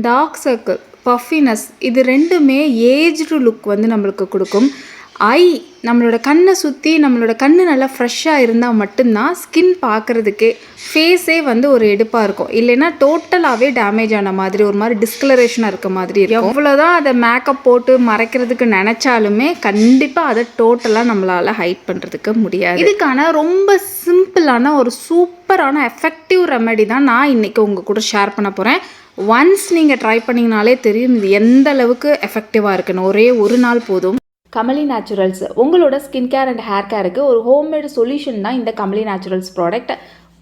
Dark circle, puffiness இது ரெண்டுமே aged look வந்து நம்மளுக்கு கொடுக்கும். நம்மளோட கண்ணை சுற்றி நம்மளோட கண் நல்லா ஃப்ரெஷ்ஷாக இருந்தால் மட்டும்தான் ஸ்கின் பார்க்குறதுக்கே ஃபேஸே வந்து ஒரு எடுப்பாக இருக்கும். இல்லைன்னா டோட்டலாகவே டேமேஜ் ஆன மாதிரி ஒரு மாதிரி டிஸ்கலரேஷனாக இருக்க மாதிரி இருக்கும். எவ்வளோதான் அதை மேக்கப் போட்டு மறைக்கிறதுக்கு நினச்சாலுமே கண்டிப்பாக அதை டோட்டலாக நம்மளால் ஹைட் பண்ணுறதுக்கு முடியாது. இதுக்கான ரொம்ப சிம்பிளான ஒரு சூப்பரான எஃபெக்டிவ் ரெமெடி தான் நான் இன்றைக்கி உங்கள் கூட ஷேர் பண்ண போகிறேன். ஒன்ஸ் நீங்கள் ட்ரை பண்ணிங்கனாலே தெரியும் இது எந்த அளவுக்கு எஃபெக்டிவாக இருக்குன்னு. ஒரே ஒரு நாள் போதும். கமலி நேச்சுரல்ஸ் உங்களோட ஸ்கின் கேர் அண்ட் ஹேர் கேருக்கு ஒரு ஹோம்மேடு சொல்யூஷன் தான் இந்த கமலி நேச்சுரல்ஸ் ப்ராடக்ட்.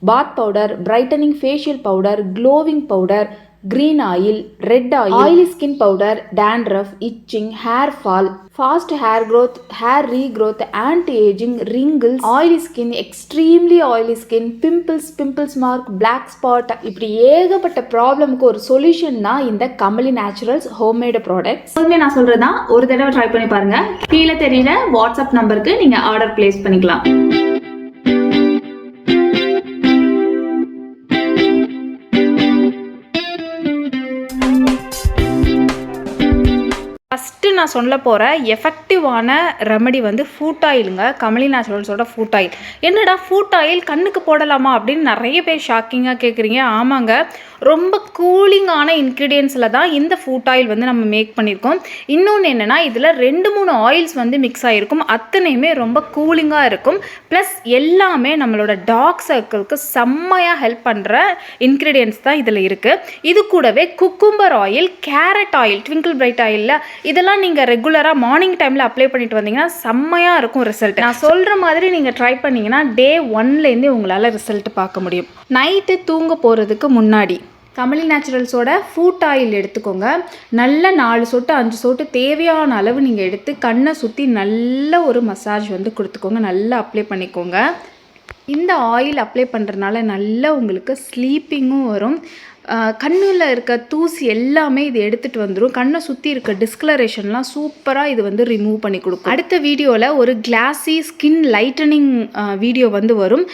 பாத் powder, brightening facial powder, glowing powder, green oil, red oil, oily skin powder, dandruff, itching, hair fall, fast hair growth, hair regrowth, anti-aging, wrinkles, oily skin, extremely oily skin, pimples mark, black spot, இப்படி ஏகப்பட்ட ப்ராப்ளமுக்கு ஒரு solution தான் இந்த Kamali naturals homemade products. எப்போதுமே நான் சொல்றதுதான், ஒரு தடவை ட்ரை பண்ணி பாருங்க. கீழே தெரியல வாட்ஸ்அப் நம்பருக்கு நீங்க ஆர்டர் பிளேஸ் பண்ணிக்கலாம். ஃபஸ்ட்டு நான் சொல்ல போகிற எஃபெக்டிவான ரெமெடி வந்து ஃபுட் ஆயிலுங்க. கமலி நேச்சுரல்ஸோட ஃபுட் ஆயில். என்னடா ஃபுட் ஆயில் கண்ணுக்கு போடலாமா அப்படின்னு நிறைய பேர் ஷாக்கிங்காக கேட்குறீங்க. ஆமாங்க, ரொம்ப கூலிங்கான இன்க்ரீடியன்ஸில் தான் இந்த ஃபுட் ஆயில் வந்து நம்ம மேக் பண்ணியிருக்கோம். இன்னொன்று என்னென்னா இதில் 2-3 ஆயில்ஸ் வந்து மிக்ஸ் ஆகிருக்கும். அத்தனையுமே ரொம்ப கூலிங்காக இருக்கும். ப்ளஸ் எல்லாமே நம்மளோட டார்க் சர்க்கிளுக்கு செம்மையாக ஹெல்ப் பண்ணுற இன்க்ரீடியன்ஸ் தான் இதில் இருக்குது. இது கூடவே cucumber oil, carrot oil, twinkle bright ஆயிலில் இதெல்லாம் நீங்கள் ரெகுலராக மார்னிங் டைமில் அப்ளை பண்ணிட்டு வந்தீங்கன்னா செம்மையாக இருக்கும் ரிசல்ட். நான் சொல்கிற மாதிரி நீங்கள் ட்ரை பண்ணிங்கன்னா டே 1லேருந்தே உங்களால் ரிசல்ட் பார்க்க முடியும். நைட்டு தூங்க போகிறதுக்கு முன்னாடி கமலி நேச்சுரல்ஸோட ஃபுட் ஆயில் எடுத்துக்கோங்க. நல்ல 4 சொட்டு 5 சொட்டு தேவையான அளவு நீங்கள் எடுத்து கண்ணை சுற்றி நல்ல ஒரு மசாஜ் வந்து கொடுத்துக்கோங்க. நல்லா அப்ளை பண்ணிக்கோங்க. இந்த ஆயில் அப்ளை பண்ணுறதுனால நல்லா உங்களுக்கு ஸ்லீப்பிங்கும் வரும். கண்ணில் இருக்க தூசி எல்லாமே இது எடுத்துகிட்டு வந்துடும். கண்ணை சுற்றி இருக்க டிஸ்கலரேஷன்லாம் சூப்பராக இது வந்து ரிமூவ் பண்ணி கொடுக்கும். அடுத்த வீடியோவில் ஒரு கிளாஸி ஸ்கின் லைட்டனிங் வீடியோ வந்து வரும்.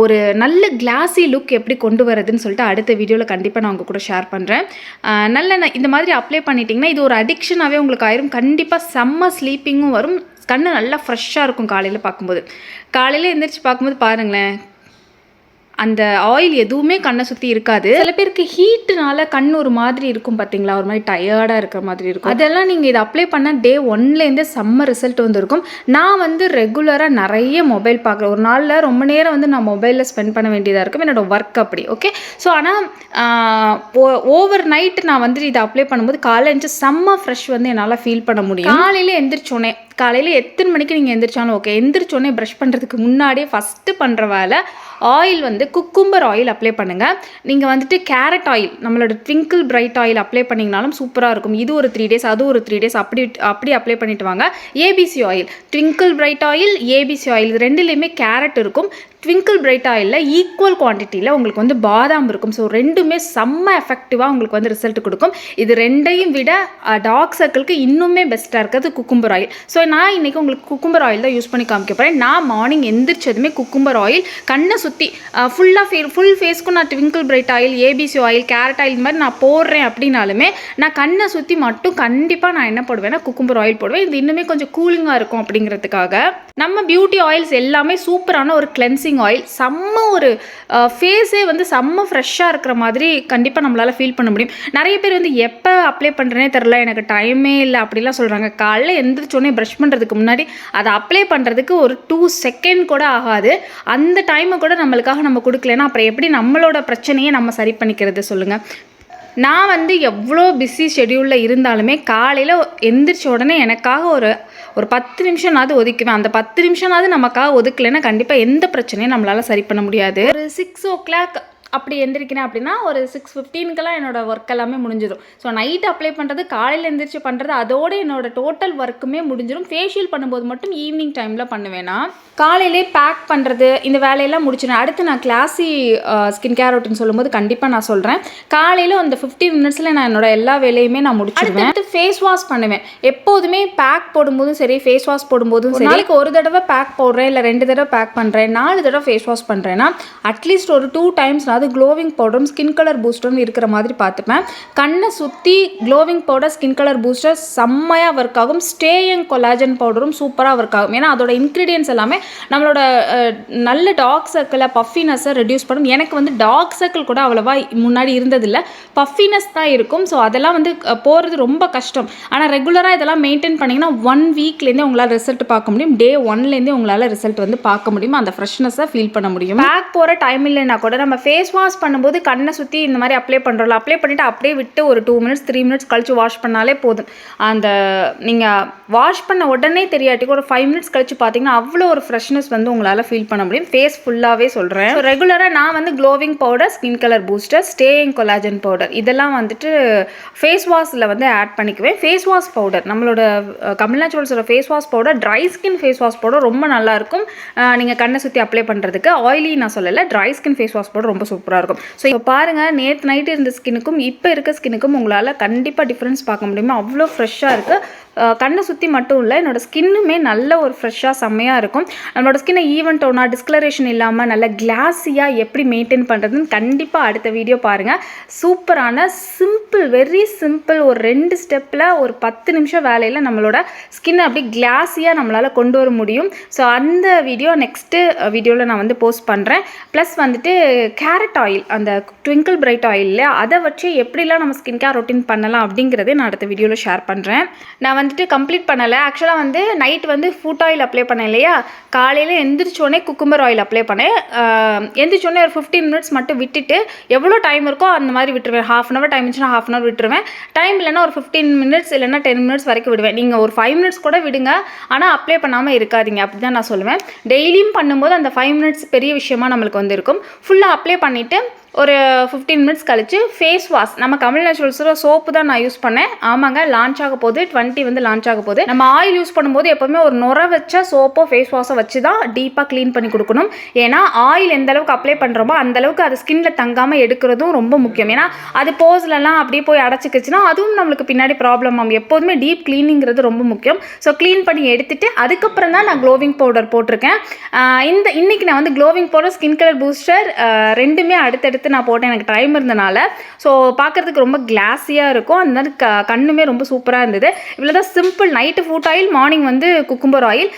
ஒரு நல்ல கிளாஸி லுக் எப்படி கொண்டு வரதுன்னு சொல்லிட்டு அடுத்த வீடியோவில் கண்டிப்பாக நான் உங்கள் கூட ஷேர் பண்ணுறேன். இந்த மாதிரி அப்ளை பண்ணிட்டீங்கன்னா இது ஒரு அடிக்ஷனாகவே உங்களுக்கு ஆயிரும். கண்டிப்பாக செம்ம ஸ்லீப்பிங்கும் வரும். கண்ணு நல்லா ஃப்ரெஷ்ஷாக இருக்கும். காலையில் பார்க்கும்போது, காலையில் எந்திரிச்சு பார்க்கும்போது பாருங்களேன், அந்த ஆயில் எதுவுமே கண்ணை சுற்றி இருக்காது. சில பேருக்கு ஹீட்டுனால கண் ஒரு மாதிரி இருக்கும் பார்த்தீங்களா, ஒரு மாதிரி டயர்டாக இருக்கிற மாதிரி இருக்கும். அதெல்லாம் நீங்கள் இதை அப்ளை பண்ண டே 1லேருந்தே செம்ம ரிசல்ட் வந்துருக்கும். நான் வந்து ரெகுலராக நிறைய மொபைல் பார்க்குறேன். ஒரு நாளில் ரொம்ப நேரம் வந்து நான் மொபைலில் ஸ்பெண்ட் பண்ண வேண்டியதாக இருக்கும். என்னோடய ஒர்க் அப்படி. ஓகே, ஸோ ஆனால் ஓவர் நைட் நான் வந்து இதை அப்ளை பண்ணும்போது காலையில் எழுந்துச்சு செம்ம ஃப்ரெஷ் வந்து என்னால் ஃபீல் பண்ண முடியும். காலையில் எந்திரிச்சோன்னே, காலையில் எத்தனை மணிக்கு நீங்கள் எந்திரிச்சாலும் ஓகே, எந்திரிச்சோன்னே ப்ரஷ் பண்ணுறதுக்கு முன்னாடியே ஃபஸ்ட்டு பண்ணுற வேலை ஆயில் வந்து குக்கும்பர் ஆயில் அப்ளை பண்ணுங்கள். நீங்கள் வந்துட்டு கேரட் ஆயில், நம்மளோட ட்விங்கிள் பிரைட் ஆயில் அப்ளை பண்ணிங்கனாலும் சூப்பராக இருக்கும். இது ஒரு 3 days, அது ஒரு 3 days அப்படி அப்ளை பண்ணிட்டு வாங்க. ABC oil, twinkle bright oil, ABC oil இது ரெண்டுலேயுமே கேரட் இருக்கும். ட்விங்கிள் பிரைட் ஆயிலில் ஈக்குவல் குவான்டிட்டியில் உங்களுக்கு வந்து பாதாம் இருக்கும். ஸோ ரெண்டுமே செம்ம எஃபெக்டிவாக உங்களுக்கு வந்து ரிசல்ட் கொடுக்கும். இது ரெண்டையும் விட டார்க் சர்க்கிளுக்கு இன்னுமே பெஸ்ட்டாக இருக்கிறது குக்கும்பர் ஆயில். ஸோ நான் இன்றைக்கி உங்களுக்கு குக்கும்பர் ஆயில் தான் யூஸ் பண்ணி காமிக்க போகிறேன். நான் மார்னிங் எந்திரிச்சதுமே குக்கும்பர் ஆயில் கண்ணை சுற்றி ஃபுல் ஃபேஸ்க்கும் நான் twinkle bright oil, ABC oil, carrot oil இந்த மாதிரி நான் போடுறேன் அப்படின்னாலுமே நான் கண்ணை சுற்றி மட்டும் கண்டிப்பாக நான் என்ன போடுவேன்னா குக்கும்பர் ஆயில் போடுவேன். இது இன்னுமே கொஞ்சம் கூலிங்காக இருக்கும் அப்படிங்கிறதுக்காக. நம்ம பியூட்டி ஆயில்ஸ் எல்லாமே சூப்பரான ஒரு கிளென்சிங் ஆயில். செம்ம ஒரு ஃபேஸே வந்து செம்ம ஃப்ரெஷ்ஷாக இருக்கிற மாதிரி கண்டிப்பாக நம்மளால் ஃபீல் பண்ண முடியும். நிறைய பேர் வந்து எப்போ அப்ளை பண்ணுறேனே தெரில, எனக்கு டைமே இல்லை அப்படிலாம் சொல்கிறாங்க. காலையில் எந்திரிச்சோடனே ப்ரஷ் பண்ணுறதுக்கு முன்னாடி அதை அப்ளை பண்ணுறதுக்கு ஒரு 2 செகண்ட் கூட ஆகாது. அந்த டைமை கூட நம்மளுக்காக நம்ம கொடுக்கலன்னா அப்புறம் எப்படி நம்மளோட பிரச்சனையை நம்ம சரி பண்ணிக்கிறது சொல்லுங்கள். நான் வந்து எவ்வளோ பிஸி ஷெடியூலில் இருந்தாலுமே காலையில் எந்திரிச்ச உடனே எனக்காக ஒரு 10 நிமிஷம்னாவது ஒதுக்குவேன். அந்த 10 நிமிஷம்னாவது நமக்காக ஒதுக்கலைன்னா கண்டிப்பாக எந்த பிரச்சனையும் நம்மளால் சரி பண்ண முடியாது. ஒரு 6 o'clock அப்படி எந்திரிக்கிறேன் அப்படின்னா ஒரு 6:15க்கெல்லாம் என்னோடய ஒர்க் எல்லாமே முடிஞ்சிடும். ஸோ நைட் அப்ளை பண்ணுறது, காலையில் எந்திரிச்சு பண்ணுறது, அதோடு என்னோடய டோட்டல் ஒர்க்குமே முடிஞ்சிடும். ஃபேஷியல் பண்ணும்போது மட்டும் ஈவினிங் டைமில் பண்ணுவேன்னா காலையிலே பேக் பண்ணுறது இந்த வேலையெல்லாம் முடிச்சிடும். அடுத்து நான் கிளாஸி ஸ்கின் கேர் ரொட்டீன் சொல்லும்போது கண்டிப்பாக நான் சொல்கிறேன். காலையில் அந்த 15 minutesல நான் என்னோட எல்லா வேலையுமே நான் முடிச்சிடுவேன். அடுத்து ஃபேஸ் வாஷ் பண்ணுவேன். எப்போதுமே பேக் போடும்போதும் சரி, ஃபேஸ் வாஷ் போடும்போதும் சரி, நாளைக்கு ஒரு தடவை பேக் போடுறேன் இல்லை 2 தடவை பேக் பண்ணுறேன், 4 தடவை ஃபேஸ் வாஷ் பண்ணுறேன்னா அட்லீஸ்ட் ஒரு 2 times அதாவது க்ளோவிங் பவுடரும் ஸ்கின் கலர் பூஸ்டரும் இருக்கிற மாதிரி பார்த்துப்பேன். கண்ணை சுற்றி glowing powder skin colour booster செம்மையாக ஒர்க் ஆகும். ஸ்டேயிங் கொலாஜன் பவுடரும் சூப்பராக ஒர்க் ஆகும். ஏன்னா அதோட இன்க்ரீடியன்ஸ் எல்லாமே நம்மளோட நல்ல டார்க் சர்க்கிளை பஃபினஸை ரெடியூஸ் பண்ணும். எனக்கு வந்து டார்க் சர்க்கிள் கூட அவ்வளோவா முன்னாடி இருந்ததில்லை, பஃபினஸ் தான் இருக்கும். ஸோ அதெல்லாம் வந்து போகிறது ரொம்ப கஷ்டம். ஆனால் ரெகுலராக இதெல்லாம் மெயின்டைன் பண்ணிங்கன்னா 1 வீக்லேருந்தே உங்களால் ரிசல்ட் பார்க்க முடியும். டே 1லேருந்தே உங்களால் ரிசல்ட் வந்து பார்க்க முடியும். அந்த ஃப்ரெஷ்னஸை ஃபீல் பண்ண முடியும். பேக் போகிற டைம் இல்லைன்னா கூட நம்ம ஃபேஸ் வாஷ் பண்ணும்போது கண்ணை சுற்றி இந்த மாதிரி அப்ளை பண்ணுறோம்ல, அப்ளை பண்ணிவிட்டு அப்படியே விட்டு ஒரு 2 மினிட்ஸ் 3 மினிட்ஸ் கழிச்சு வாஷ் பண்ணாலே போதும். அந்த நீங்கள் வாஷ் பண்ண உடனே தெரியாட்டிக்கு ஒரு 5 மினிட்ஸ் கழிச்சு பார்த்தீங்கன்னா அவ்வளோ ஒரு ஃப்ரெஷ்னஸ் வந்து உங்களால் ஃபீல் பண்ண முடியும். ஃபேஸ் ஃபுல்லாகவே சொல்கிறேன். ஸோ ரெகுலராக நான் வந்து glowing powder, skin colour booster, staying collagen powder இதெல்லாம் வந்துட்டு ஃபேஸ் வாஷில் வந்து ஆட் பண்ணிக்குவேன். ஃபேஸ் வாஷ் பவுடர் நம்மளோட கமலி நேச்சுரல்ஸோட face wash powder, dry skin face wash powder ரொம்ப நல்லாயிருக்கும். நீங்கள் கண்ணை சுற்றி அப்ளை பண்ணுறதுக்கு. ஆயிலி நான் சொல்லலை, dry skin face wash powder ரொம்ப சூப்பராக இருக்கும். ஸோ இப்போ பாருங்கள், நேற்று நைட்டு இருந்த ஸ்கின்னுக்கும் இப்போ இருக்க ஸ்கின்னுக்கும் உங்களால் கண்டிப்பாக டிஃப்ரென்ஸ் பார்க்க முடியுமா? அவ்வளோ ஃப்ரெஷ்ஷாக இருக்குது. கண்ணை சுற்றி மட்டும் இல்லை, என்னோடய ஸ்கின்னுமே நல்ல ஒரு ஃப்ரெஷ்ஷாக செம்மையாக இருக்கும். நம்மளோட ஸ்கின்னை ஈவன் டோனாக டிஸ்கலரேஷன் இல்லாமல் நல்ல கிளாஸியாக எப்படி மெயின்டைன் பண்ணுறதுன்னு கண்டிப்பாக அடுத்த வீடியோ பாருங்கள். சூப்பரான சிம்பிள், வெரி சிம்பிள், ஒரு 2 ஸ்டெப்பில் ஒரு 10 நிமிஷம் வேலையில் நம்மளோட ஸ்கின்னை அப்படி கிளாஸியாக நம்மளால் கொண்டு வர முடியும். ஸோ அந்த வீடியோ நெக்ஸ்ட்டு வீடியோவில் நான் வந்து போஸ்ட் பண்ணுறேன். ப்ளஸ் வந்துட்டு கேரட் ஆயில், அந்த ட்விங்கிள் பிரைட் ஆயில், அதை வச்சு எப்படிலாம் நம்ம ஸ்கின் கேர் ரொட்டீன் பண்ணலாம் அப்படிங்கிறதே நான் அடுத்த வீடியோவில் ஷேர் பண்ணுறேன். நான் வந்துட்டு கம்ப்ளீட் பண்ணலை. ஆக்சுவலாக வந்து நைட் வந்து ஃபுட் ஆயில் அப்ளை பண்ணேன் இல்லையா, காலையில் எந்திரிச்சோடனே குக்கும்பர் ஆயில் அப்ளை பண்ணேன். எந்திரிச்சோடனே ஒரு 15 மினிட்ஸ் மட்டும் விட்டுட்டு எவ்வளோ டைம் இருக்கோ அந்த மாதிரி விட்டுருவேன். 1/2 அன் ஹவர் டைம் இருந்துச்சுன்னா 1/2 அன் ஹவர் விட்டுருவேன். டைம் இல்லைன்னா ஒரு 15 மினிட்ஸ் இல்லைன்னா 10 மினிட்ஸ் வரைக்கும் விடுவேன். நீங்கள் ஒரு 5 மினிட்ஸ் கூட விடுங்க, ஆனால் அப்ளை பண்ணாமல் இருக்காதீங்க. அப்படி தான் நான் சொல்லுவேன். டெய்லியும் பண்ணும்போது அந்த 5 மினிட்ஸ் பெரிய விஷயமா நம்மளுக்கு வந்து இருக்கும். ஃபுல்லாக அப்ளை பண்ணிவிட்டு ஒரு 15 மினிட்ஸ் கழிச்சு ஃபேஸ் வாஷ், நம்ம கமலி நேச்சுரல்ஸோட சோப்பு தான் நான் யூஸ் பண்ணேன். ஆமாங்க, லான்ச் ஆக போகுது, 20 வந்து லான்ச் ஆக போகுது. நம்ம ஆயில் யூஸ் பண்ணும்போது எப்போவுமே ஒரு நுர வச்ச சோப்போ ஃபேஸ் வாஷை வச்சு தான் டீப்பாக க்ளீன் பண்ணி கொடுக்கணும். ஏன்னா ஆயில் எந்த அளவுக்கு அப்ளை பண்ணுறோமோ அந்தளவுக்கு அது ஸ்கின்ல தங்காமல் எடுக்கிறதும் ரொம்ப முக்கியம். ஏன்னா அது போஸ்லலாம் அப்படியே போய் அடைச்சிக்கிச்சுன்னா அதுவும் நம்மளுக்கு பின்னாடி ப்ராப்ளம் ஆகும். எப்போதுமே டீப் க்ளீனிங்கிறது ரொம்ப முக்கியம். ஸோ க்ளீன் பண்ணி எடுத்துட்டு அதுக்கப்புறம் தான் நான் க்ளோவிங் பவுடர் போட்டிருக்கேன். இன்னைக்கு நான் வந்து glowing powder, skin colour booster ரெண்டுமே அடுத்தடுத்து நான் போட்டேன். எனக்கு டைம் இருந்தனால ஸோ பார்க்குறதுக்கு ரொம்ப கிளாஸியாக இருக்கும். அந்த மாதிரி கண்ணுமே ரொம்ப சூப்பராக இருந்தது. இவ்வளோ தான் simple. Night food oil, morning வந்து குக்கும்பர் ஆயில்.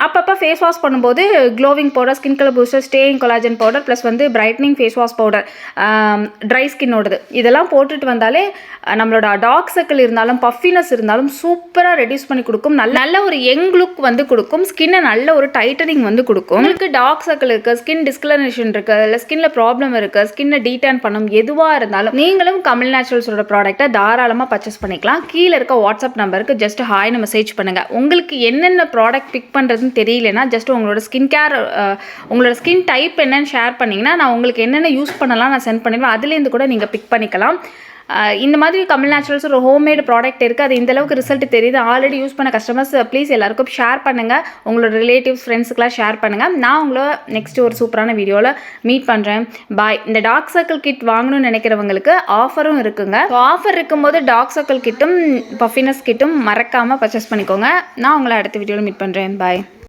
அப்பப்போ ஃபேஸ் வாஷ் பண்ணும்போது glowing powder, skin colour booster, staying collagen powder, plus வந்து brightening face wash powder, dry ஸ்கின்னோடது இதெல்லாம் போட்டுட்டு வந்தாலே நம்மளோட டார்க் சர்க்கிள் இருந்தாலும் பஃபினஸ் இருந்தாலும் சூப்பராக ரெடியூஸ் பண்ணி கொடுக்கும். நல்ல ஒரு யங் லுக் வந்து கொடுக்கும். ஸ்கின்னை நல்ல ஒரு டைட்டனிங் வந்து கொடுக்கும். உங்களுக்கு டார்க் சர்க்கிள் இருக்குது, ஸ்கின் டிஸ்கலரேஷன் இருக்குது, இல்லை ஸ்கின்ல ப்ராப்ளம் இருக்குது, ஸ்கின்னை டீடான் பண்ணும், எதுவாக இருந்தாலும் நீங்களும் கமலி நேச்சுரல்ஸோட ப்ராடக்ட்டை தாராளமாக பர்ச்சேஸ் பண்ணிக்கலாம். கீழே இருக்க வாட்ஸ்அப் நம்பருக்கு ஜஸ்ட் ஹாய்னு மெசேஜ் பண்ணுங்கள். உங்களுக்கு என்னென்ன ப்ராடக்ட் பிக் பண்ணுறதுன்னு தெரியலனா ஜஸ்ட் உங்களோட ஸ்கின் கேர், உங்களோட ஸ்கின் டைப் என்னன்னு ஷேர் பண்ணிங்கன்னா நான் உங்களுக்கு என்னென்ன யூஸ் பண்ணலாம் நான் சென்ட் பண்ணிடுவேன். அதுலேருந்து கூட நீங்கள் பிக் பண்ணிக்கலாம். இந்த மாதிரி கமலி நேச்சுரல்ஸ் ஒரு ஹோம்மேட் ப்ராடக்ட் இருக்குது. அது இந்த அளவுக்கு ரிசல்ட் தெரியுது. ஆல்ரெடி யூஸ் பண்ண கஸ்டமர்ஸ் ப்ளீஸ் எல்லாருக்கும் ஷேர் பண்ணுங்கள். உங்களோட ரிலேட்டிவ்ஸ், ஃப்ரெண்ட்ஸுக்கெலாம் ஷேர் பண்ணுங்கள். நான் உங்களை நெக்ஸ்ட் ஒரு சூப்பரான வீடியோவில் மீட் பண்ணுறேன். பாய். இந்த டார்க் சர்க்கிள் கிட் வாங்கணும்னு நினைக்கிறவங்களுக்கு ஆஃபரும் இருக்குங்க. ஆஃபர் இருக்கும்போது டார்க் சர்க்கிள் கிட்டும் பஃபினஸ் கிட்டும் மறக்காமல் பர்ச்சேஸ் பண்ணிக்கோங்க. நான் உங்களை அடுத்த வீடியோவில் மீட் பண்ணுறேன். பாய்.